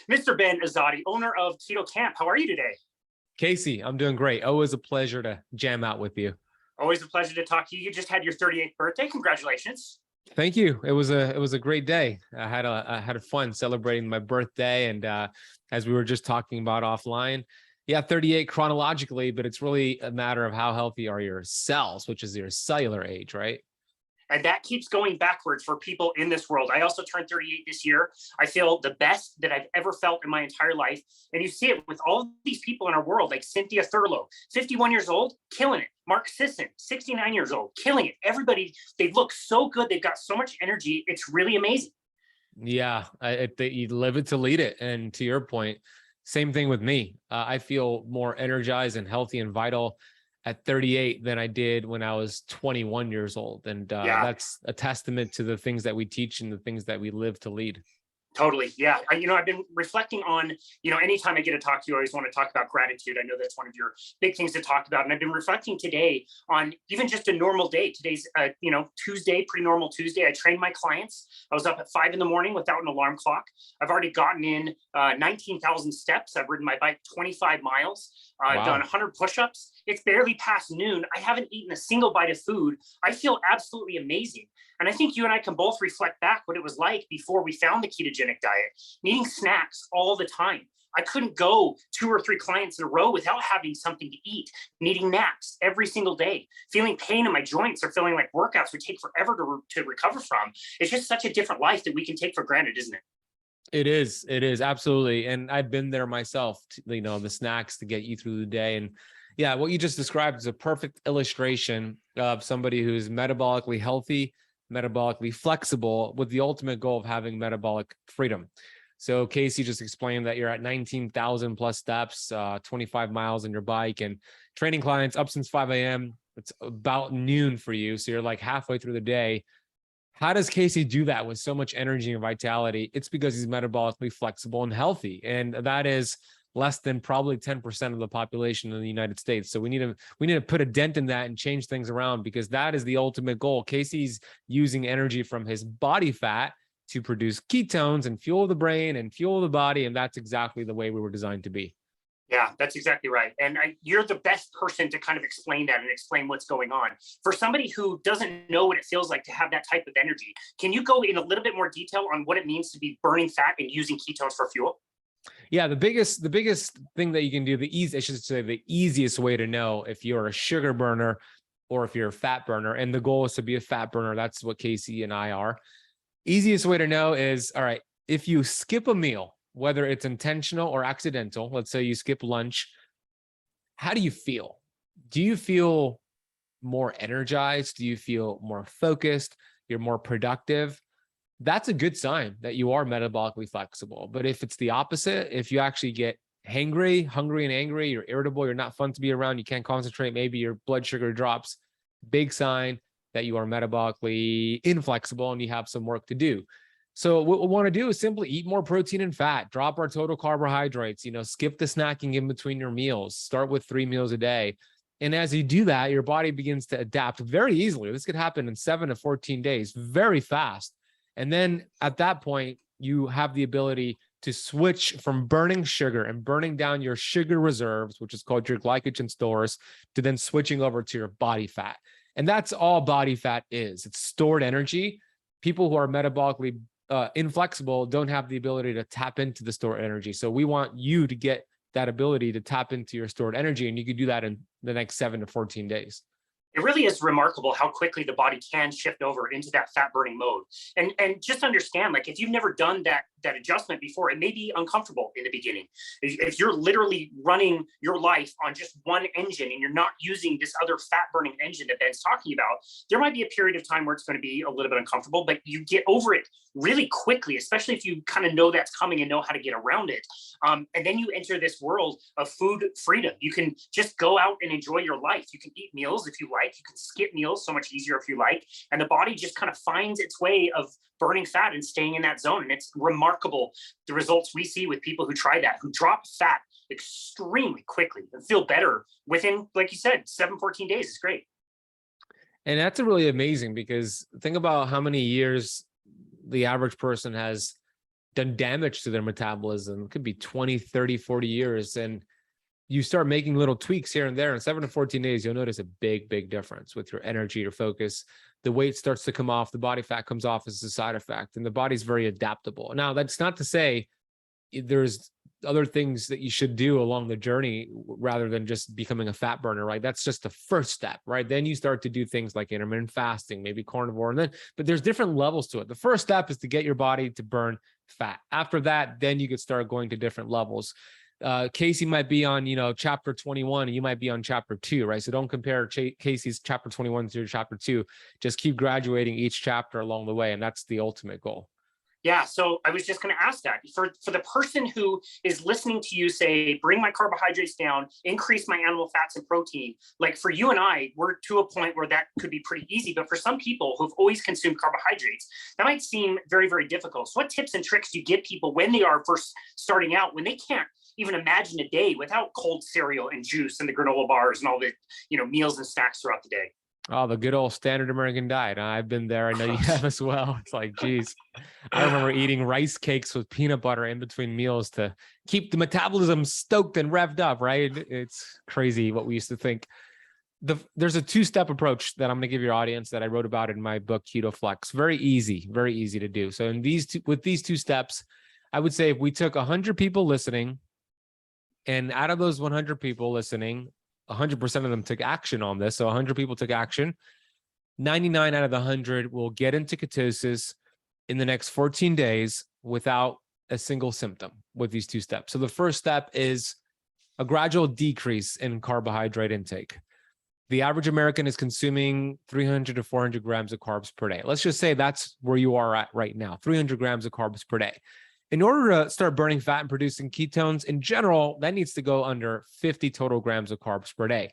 Mr. Ben Azadi, owner of KetoKamp. How are you today? Casey, I'm doing great. Always a pleasure to jam out with you. Always a pleasure to talk to you. You just had your 38th birthday. Congratulations. Thank you. It was a great day. I had a fun celebrating my birthday, and as we were just talking about offline, yeah, 38 chronologically, but it's really a matter of how healthy are your cells, which is your cellular age, right? And that keeps going backwards for people in this world. I also turned 38 this year. I feel the best that I've ever felt in my entire life. And you see it with all these people in our world, like Cynthia Thurlow, 51 years old, killing it. Mark Sisson, 69 years old, killing it. Everybody, they look so good. They've got so much energy. It's really amazing. Yeah, you live it to lead it. And to your point, same thing with me. I feel more energized and healthy and vital at 38 than I did when I was 21 years old. And that's a testament to the things that we teach and the things that we live to lead. Totally. Yeah. I've been reflecting on, anytime I get to talk to you, I always want to talk about gratitude. I know that's one of your big things to talk about. And I've been reflecting today on even just a normal day. Today's, Tuesday, pretty normal Tuesday. I trained my clients. I was up at 5 a.m. without an alarm clock. I've already gotten in 19,000 steps. I've ridden my bike 25 miles. I've done 100 push-ups. It's barely past noon. I haven't eaten a single bite of food. I feel absolutely amazing. And I think you and I can both reflect back what it was like before we found the ketogenic diet, needing snacks all the time. I couldn't go 2 or 3 clients in a row without having something to eat, needing naps every single day, feeling pain in my joints or feeling like workouts would take forever to recover from. It's just such a different life that we can take for granted, isn't it? It is absolutely. And I've been there myself, the snacks to get you through the day. And yeah, what you just described is a perfect illustration of somebody who's metabolically healthy, metabolically flexible, with the ultimate goal of having metabolic freedom. So Casey just explained that you're at 19,000 plus steps, 25 miles on your bike, and training clients up since 5 a.m. It's about noon for you. So you're like halfway through the day. How does Casey do that with so much energy and vitality? It's because he's metabolically flexible and healthy. And that is less than probably 10% of the population in the United States. So we need to put a dent in that and change things around, because that is the ultimate goal. Casey's using energy from his body fat to produce ketones and fuel the brain and fuel the body. And that's exactly the way we were designed to be. Yeah, that's exactly right. And you're the best person to kind of explain that and explain what's going on. For somebody who doesn't know what it feels like to have that type of energy, can you go in a little bit more detail on what it means to be burning fat and using ketones for fuel? Yeah, the biggest thing that you can do, the easiest way to know if you're a sugar burner or if you're a fat burner, and the goal is to be a fat burner. That's what Casey and I are. Easiest way to know is, all right, if you skip a meal, whether it's intentional or accidental, let's say you skip lunch, how do you feel? Do you feel more energized? Do you feel more focused? You're more productive? That's a good sign that you are metabolically flexible. But if it's the opposite, if you actually get hungry and angry, you're irritable, you're not fun to be around, you can't concentrate, maybe your blood sugar drops, big sign that you are metabolically inflexible and you have some work to do. So what we want to do is simply eat more protein and fat, drop our total carbohydrates, skip the snacking in between your meals, start with 3 meals a day. And as you do that, your body begins to adapt very easily. This could happen in 7 to 14 days, very fast. And then at that point, you have the ability to switch from burning sugar and burning down your sugar reserves, which is called your glycogen stores, to then switching over to your body fat. And that's all body fat is. It's stored energy. People who are metabolically inflexible don't have the ability to tap into the stored energy. So we want you to get that ability to tap into your stored energy, and you can do that in the next 7 to 14 days. It really is remarkable how quickly the body can shift over into that fat burning mode. And just understand, like, if you've never done that adjustment before, it may be uncomfortable in the beginning. If you're literally running your life on just one engine and you're not using this other fat burning engine that Ben's talking about, there might be a period of time where it's going to be a little bit uncomfortable, but you get over it really quickly, especially if you kind of know that's coming and know how to get around it. And then you enter this world of food freedom. You can just go out and enjoy your life. You can eat meals if you like. You can skip meals so much easier if you like. And the body just kind of finds its way of burning fat and staying in that zone. And it's remarkable the results we see with people who try that, who drop fat extremely quickly and feel better within, like you said, 14 days. It's great. And that's really amazing, because think about how many years the average person has done damage to their metabolism. It could be 20, 30, 40 years. And you start making little tweaks here and there. In 7 to 14 days, you'll notice a big, big difference with your energy, your focus. The weight starts to come off. The body fat comes off as a side effect. And the body's very adaptable. Now, that's not to say there's other things that you should do along the journey rather than just becoming a fat burner, right? That's just the first step, right? Then you start to do things like intermittent fasting, maybe carnivore, but there's different levels to it. The first step is to get your body to burn fat. After that, then you could start going to different levels. Casey might be on, chapter 21, and you might be on chapter 2, right? So don't compare Casey's chapter 21 to chapter 2. Just keep graduating each chapter along the way, and that's the ultimate goal. Yeah, so I was just going to ask that for the person who is listening to you say, bring my carbohydrates down, increase my animal fats and protein. Like for you and I, we're to a point where that could be pretty easy. But for some people who've always consumed carbohydrates, that might seem very, very difficult. So what tips and tricks do you give people when they are first starting out, when they can't even imagine a day without cold cereal and juice and the granola bars and all the meals and snacks throughout the day? Oh, the good old standard American diet. I've been there. I know you have as well. It's like, geez, I remember eating rice cakes with peanut butter in between meals to keep the metabolism stoked and revved up, right? It's crazy what we used to think. There's a two-step approach that I'm going to give your audience that I wrote about in my book, Keto Flex. Very easy to do. So with these two steps, I would say if we took 100 people listening, and out of those 100 people listening, 100% of them took action on this. So 100 people took action. 99 out of the 100 will get into ketosis in the next 14 days without a single symptom with these two steps. So the first step is a gradual decrease in carbohydrate intake. The average American is consuming 300 to 400 grams of carbs per day. Let's just say that's where you are at right now, 300 grams of carbs per day. In order to start burning fat and producing ketones, in general, that needs to go under 50 total grams of carbs per day.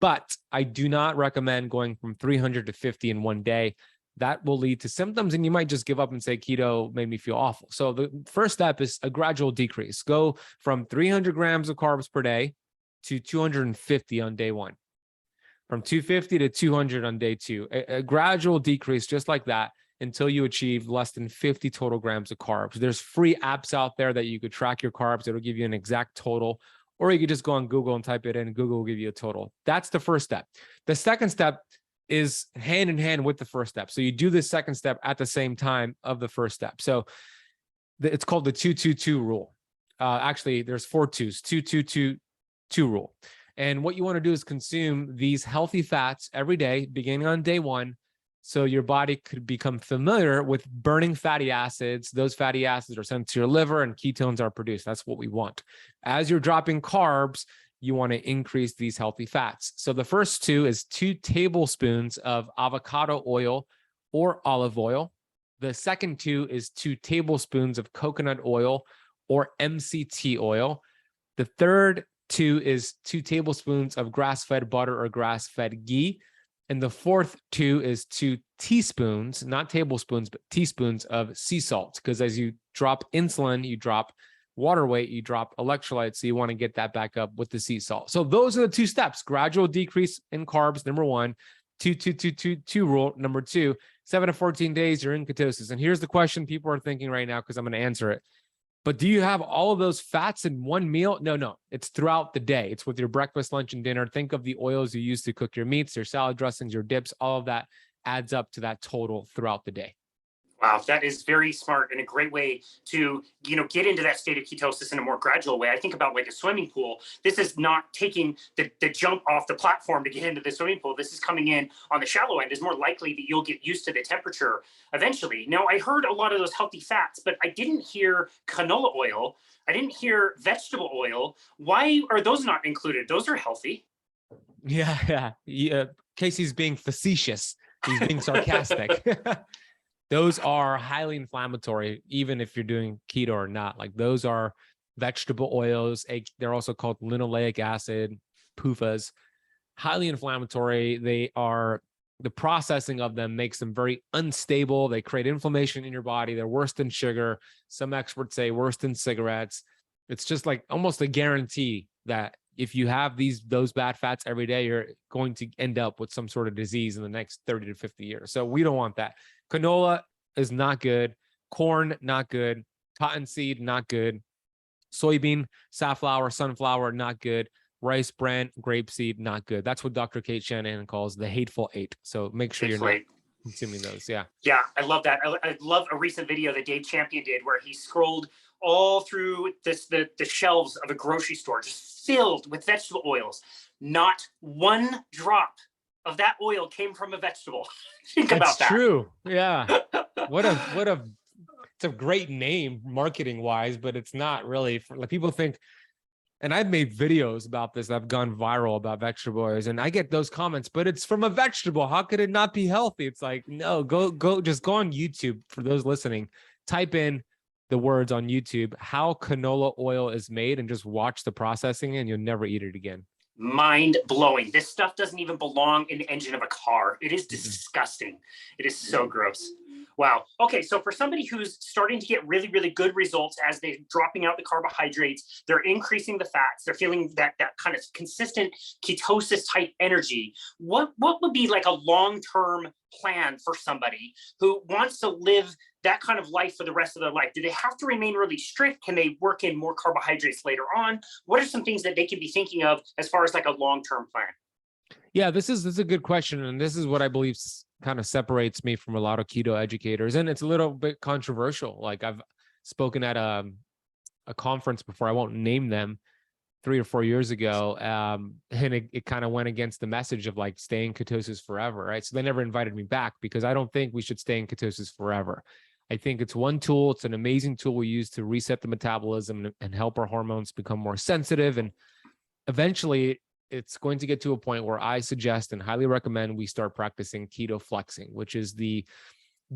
But I do not recommend going from 300 to 50 in one day. That will lead to symptoms, and you might just give up and say, keto made me feel awful. So the first step is a gradual decrease. Go from 300 grams of carbs per day to 250 on day one. From 250 to 200 on day two. A gradual decrease just like that, until you achieve less than 50 total grams of carbs. There's free apps out there that you could track your carbs. It'll give you an exact total, or you could just go on Google and type it in. Google will give you a total. That's the first step. The second step is hand in hand with the first step. So you do this second step at the same time of the first step. So it's called the 2-2-2 rule. Actually, there's 4 twos, 2-2-2 rule. And what you want to do is consume these healthy fats every day, beginning on day one, so your body could become familiar with burning fatty acids. Those fatty acids are sent to your liver and ketones are produced. That's what we want. As you're dropping carbs, you want to increase these healthy fats. So the first two is 2 tablespoons of avocado oil or olive oil. The second two is 2 tablespoons of coconut oil or MCT oil. The third two is 2 tablespoons of grass-fed butter or grass-fed ghee. And the fourth two is 2 teaspoons, not tablespoons, but teaspoons of sea salt. Because as you drop insulin, you drop water weight, you drop electrolytes. So you want to get that back up with the sea salt. So those are the 2 steps. Gradual decrease in carbs, number 1. 2-2-2-2 rule, number 2. 7 to 14 days, you're in ketosis. And here's the question people are thinking right now, because I'm going to answer it. But do you have all of those fats in one meal? No, it's throughout the day. It's with your breakfast, lunch, and dinner. Think of the oils you use to cook your meats, your salad dressings, your dips, all of that adds up to that total throughout the day. Wow, that is very smart and a great way to, get into that state of ketosis in a more gradual way. I think about like a swimming pool. This is not taking the jump off the platform to get into the swimming pool. This is coming in on the shallow end. It's more likely that you'll get used to the temperature eventually. Now, I heard a lot of those healthy fats, but I didn't hear canola oil. I didn't hear vegetable oil. Why are those not included? Those are healthy. Yeah. Casey's being facetious. He's being sarcastic. Those are highly inflammatory, even if you're doing keto or not. Like those are vegetable oils. They're also called linoleic acid, PUFAs, highly inflammatory. The processing of them makes them very unstable. They create inflammation in your body. They're worse than sugar. Some experts say worse than cigarettes. It's just like almost a guarantee that if you have those bad fats every day, you're going to end up with some sort of disease in the next 30 to 50 years. So we don't want that. Canola is not good. Corn, not good. Cottonseed, not good. Soybean, safflower, sunflower, not good. Rice bran, grapeseed, not good. That's what Dr. Kate Shanahan calls the hateful eight. So make sure you're not consuming those. Yeah. Yeah, I love that. I love a recent video that Dave Champion did where he scrolled all through the shelves of a grocery store just filled with vegetable oils. Not one drop of that oil came from a vegetable. Think about that. That's true. Yeah. It's a great name marketing wise, but it's not really for, like, people think. And I've made videos about this. I've gone viral about vegetable oils, and I get those comments, but it's from a vegetable. How could it not be healthy? It's like, no, just go on YouTube. For those listening, type in the words on YouTube, how canola oil is made, and just watch the processing, and you'll never eat it again. Mind blowing. This stuff doesn't even belong in the engine of a car. It is disgusting. It is so gross. Wow. Okay. So for somebody who's starting to get really, really good results as they're dropping out the carbohydrates, they're increasing the fats, they're feeling that kind of consistent ketosis type energy. What would be like a long-term plan for somebody who wants to live that kind of life for the rest of their life? Do they have to remain really strict? Can they work in more carbohydrates later on? What are some things that they can be thinking of as far as like a long-term plan? Yeah, this is a good question. And this is what I believe kind of separates me from a lot of keto educators. And it's a little bit controversial. Like, I've spoken at a conference before, I won't name them, 3 or 4 years ago. And it kind of went against the message of like staying ketosis forever, right? So they never invited me back because I don't think we should stay in ketosis forever. I think it's one tool. It's an amazing tool we use to reset the metabolism and help our hormones become more sensitive. And eventually it's going to get to a point where I suggest and highly recommend we start practicing keto flexing, which is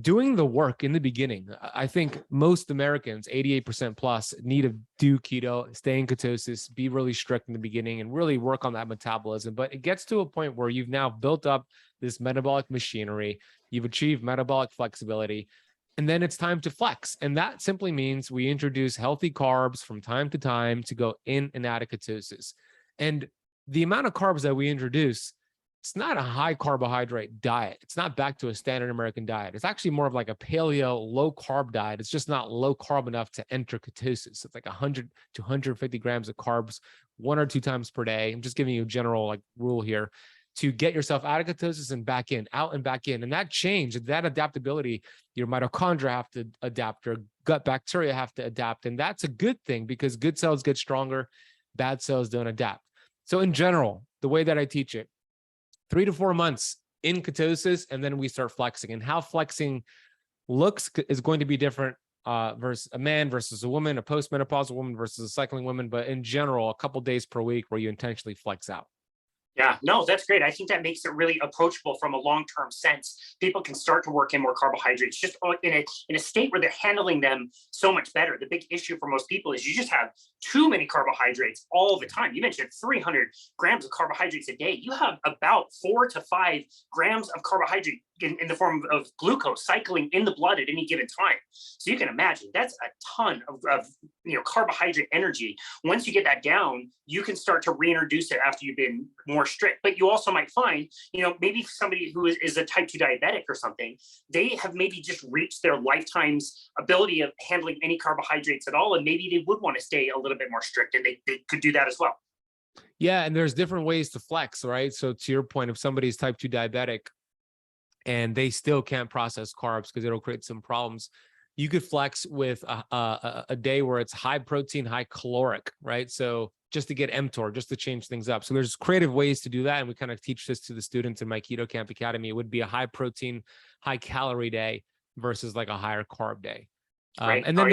doing the work in the beginning. I think most Americans, 88% plus, need to do keto, stay in ketosis, be really strict in the beginning, and really work on that metabolism. But it gets to a point where you've now built up this metabolic machinery, you've achieved metabolic flexibility, and then it's time to flex. And that simply means we introduce healthy carbs from time to time to go in and out of ketosis. And the amount of carbs that we introduce, it's not a high carbohydrate diet. It's not back to a standard American diet. It's actually more of like a paleo low carb diet. It's just not low carb enough to enter ketosis. It's like 100 to 150 grams of carbs 1 or 2 times per day. I'm just giving you a general like rule here to get yourself out of ketosis and back in, out and back in. And that change, that adaptability, your mitochondria have to adapt, your gut bacteria have to adapt. And that's a good thing because good cells get stronger, bad cells don't adapt. So in general, the way that I teach it, 3 to 4 months in ketosis, and then we start flexing. And how flexing looks is going to be different versus a man versus a woman, a postmenopausal woman versus a cycling woman. But in general, a couple days per week where you intentionally flex out. Yeah, no, that's great. I think that makes it really approachable from a long-term sense. People can start to work in more carbohydrates just in a state where they're handling them so much better. The big issue for most people is you just have too many carbohydrates all the time. You mentioned 300 grams of carbohydrates a day. You have about 4 to 5 grams of carbohydrate in the form of glucose cycling in the blood at any given time. So you can imagine that's a ton of carbohydrate energy. Once you get that down, you can start to reintroduce it after you've been more strict. But you also might find, maybe somebody who is a type 2 diabetic or something, they have maybe just reached their lifetime's ability of handling any carbohydrates at all. And maybe they would want to stay a little bit more strict, and they could do that as well. Yeah. And there's different ways to flex, right? So to your point, if somebody's type 2 diabetic and they still can't process carbs because it'll create some problems, you could flex with a day where it's high protein, high caloric, right? So just to get mTOR, just to change things up. So there's creative ways to do that. And we kind of teach this to the students in my KetoKamp Academy. It would be a high protein, high calorie day versus like a higher carb day. And then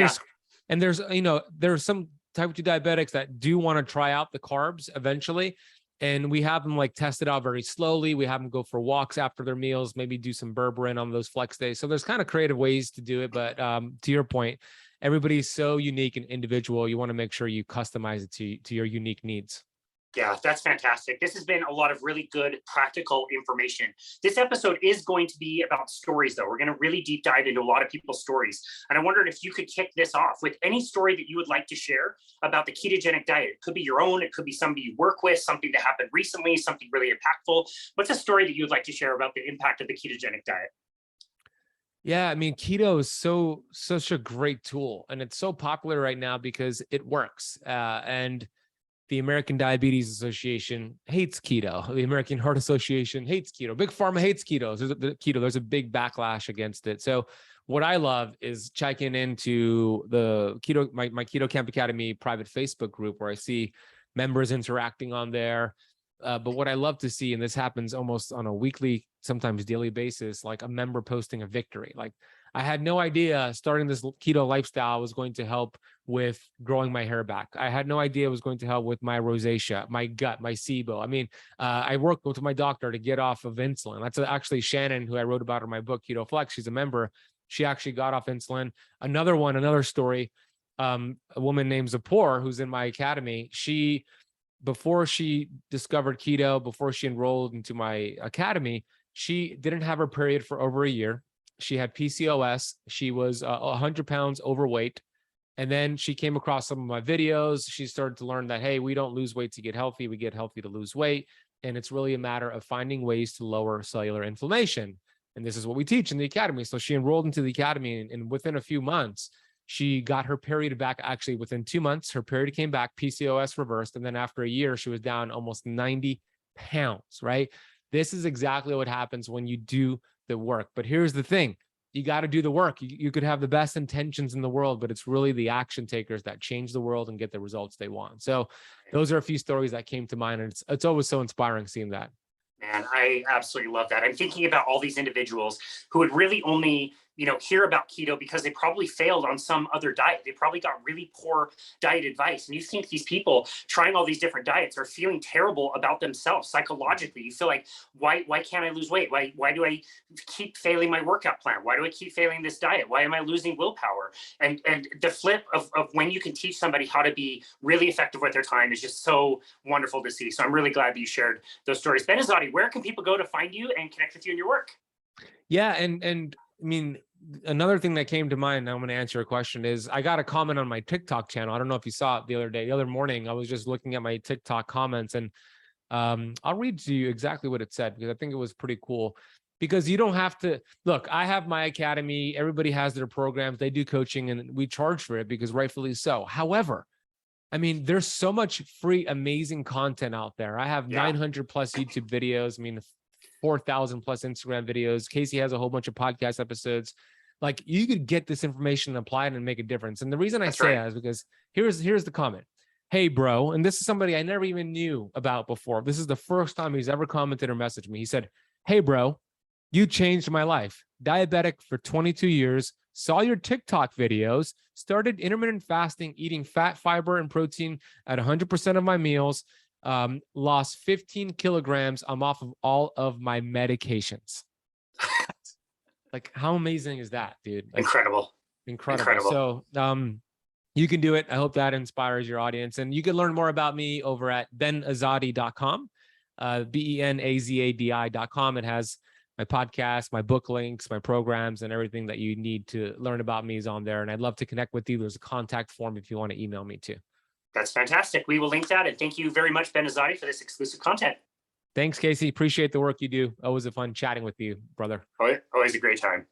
there's some type 2 diabetics that do want to try out the carbs eventually. And we have them like test it out very slowly. We have them go for walks after their meals, maybe do some berberine on those flex days. So there's kind of creative ways to do it. But to your point, everybody's so unique and individual. You want to make sure you customize it to your unique needs. Yeah, that's fantastic. This has been a lot of really good practical information. This episode is going to be about stories, though. We're going to really deep dive into a lot of people's stories. And I wondered if you could kick this off with any story that you would like to share about the ketogenic diet. It could be your own. It could be somebody you work with, something that happened recently, something really impactful. What's a story that you would like to share about the impact of the ketogenic diet? Yeah, I mean, keto is such a great tool, and it's so popular right now because it works. And the American Diabetes Association hates keto. The American Heart Association hates keto. Big Pharma hates keto. There's a big backlash against it. So what I love is checking into the my KetoKamp Academy private Facebook group where I see members interacting on there. But what I love to see, and this happens almost on a weekly, sometimes daily basis, like a member posting a victory. Like, I had no idea starting this keto lifestyle was going to help with growing my hair back. I had no idea it was going to help with my rosacea, my gut, my SIBO. I mean, I worked with my doctor to get off of insulin. That's actually Shannon, who I wrote about in my book, Keto Flex. She's a member. She actually got off insulin. Another story, a woman named Zipporah, who's in my academy, before she discovered keto, before she enrolled into my academy, she didn't have her period for over a year. She had PCOS. She was 100 pounds overweight. And then she came across some of my videos. She started to learn that, hey, we don't lose weight to get healthy. We get healthy to lose weight. And it's really a matter of finding ways to lower cellular inflammation. And this is what we teach in the academy. So she enrolled into the academy, and within a few months, she got her period back. Actually, within 2 months, her period came back, PCOS reversed. And then after a year, she was down almost 90 pounds, right? This is exactly what happens when you do the work. But here's the thing. You got to do the work. You could have the best intentions in the world, but it's really the action takers that change the world and get the results they want. So those are a few stories that came to mind. And it's always so inspiring seeing that. Man, I absolutely love that. I'm thinking about all these individuals who would really only, hear about keto because they probably failed on some other diet. They probably got really poor diet advice. And you think these people trying all these different diets are feeling terrible about themselves psychologically. You feel like, why can't I lose weight? Why do I keep failing my workout plan? Why do I keep failing this diet? Why am I losing willpower? And the flip of when you can teach somebody how to be really effective with their time is just so wonderful to see. So I'm really glad that you shared those stories. Ben Azadi, where can people go to find you and connect with you and your work? Yeah. And I mean, another thing that came to mind, I'm going to answer a question, is I got a comment on my TikTok channel. I don't know if you saw it the other morning. I was just looking at my TikTok comments, and I'll read to you exactly what it said, because I think it was pretty cool. Because you don't have to look, I have my academy. Everybody has their programs. They do coaching, and we charge for it, because rightfully so. However, I mean, there's so much free, amazing content out there. I have 900 plus YouTube videos. I mean, 4,000 plus Instagram videos. Casey has a whole bunch of podcast episodes. Like, you could get this information, apply it, and make a difference. And the reason I say that is because here's the comment. Hey, bro. And this is somebody I never even knew about before. This is the first time he's ever commented or messaged me. He said, hey, bro, you changed my life. Diabetic for 22 years, saw your TikTok videos, started intermittent fasting, eating fat, fiber, and protein at 100% of my meals, lost 15 kilograms. I'm off of all of my medications. Like, how amazing is that, dude? Like, Incredible. So you can do it. I hope that inspires your audience. And you can learn more about me over at benazadi.com, benazadi.com. It has my podcast, my book links, my programs, and everything that you need to learn about me is on there. And I'd love to connect with you. There's a contact form if you want to email me too. That's fantastic. We will link that. And thank you very much, Ben Azadi, for this exclusive content. Thanks, Casey. Appreciate the work you do. Always a fun chatting with you, brother. Always a great time.